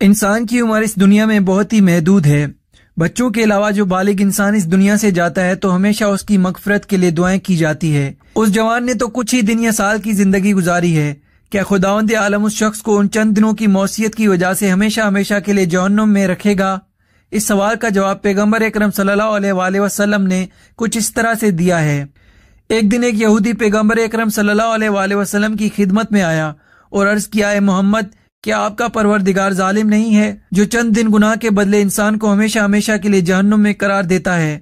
انسان کی عمر اس دنیا میں بہت ہی محدود ہے۔ بچوں کے علاوہ جو بالغ انسان اس دنیا سے جاتا ہے تو ہمیشہ اس کی مغفرت کے لیے دعائیں کی جاتی ہے۔ اس جوان نے تو کچھ ہی دن یا سال کی زندگی گزاری ہے، کیا خداوند عالم اس شخص کو ان چند دنوں کی موصیت کی وجہ سے ہمیشہ ہمیشہ کے لیے جہنم میں رکھے گا؟ اس سوال کا جواب پیغمبر اکرم صلی اللہ علیہ وآلہ وسلم نے کچھ اس طرح سے دیا ہے۔ ایک دن ایک یہودی پیغمبر اکرم صلی اللہ علیہ وآلہ وسلم کی خدمت میں آیا اور عرض کیا، اے محمد، کیا آپ کا پروردگار ظالم نہیں ہے جو چند دن گناہ کے بدلے انسان کو ہمیشہ ہمیشہ کے لیے جہنم میں قرار دیتا ہے؟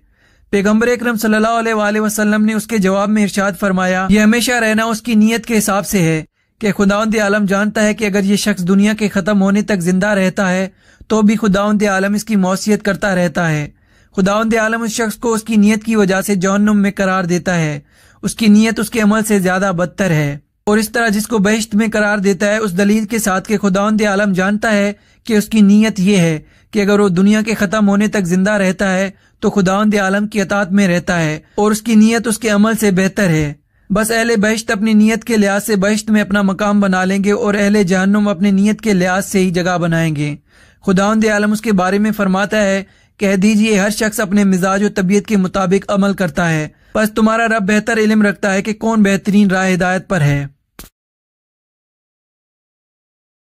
پیغمبر اکرم صلی اللہ علیہ وآلہ وسلم نے اس کے جواب میں ارشاد فرمایا، یہ ہمیشہ رہنا اس کی نیت کے حساب سے ہے کہ خداوند عالم جانتا ہے کہ اگر یہ شخص دنیا کے ختم ہونے تک زندہ رہتا ہے تو بھی خداوند عالم اس کی موصیت کرتا رہتا ہے۔ خداوند عالم اس شخص کو اس کی نیت کی وجہ سے جہنم میں قرار دیتا ہے، اس کی نیت اس کے عمل سے زیادہ بدتر ہے، اور اس طرح جس کو بہشت میں قرار دیتا ہے اس دلیل کے ساتھ کہ خداوند عالم جانتا ہے کہ اس کی نیت یہ ہے کہ اگر وہ دنیا کے ختم ہونے تک زندہ رہتا ہے تو خداوند عالم کی اطاعت میں رہتا ہے اور اس کی نیت اس کے عمل سے بہتر ہے۔ بس اہل بہشت اپنی نیت کے لحاظ سے بہشت میں اپنا مقام بنا لیں گے اور اہل جہنم اپنی نیت کے لحاظ سے ہی جگہ بنائیں گے۔ خداوند عالم اس کے بارے میں فرماتا ہے، کہہ دیجئے ہر شخص اپنے مزاج و طبیعت کے مطابق عمل کرتا ہے، بس تمہارا رب بہتر علم رکھتا ہے کہ کون بہترین راہ ہدایت پر ہے۔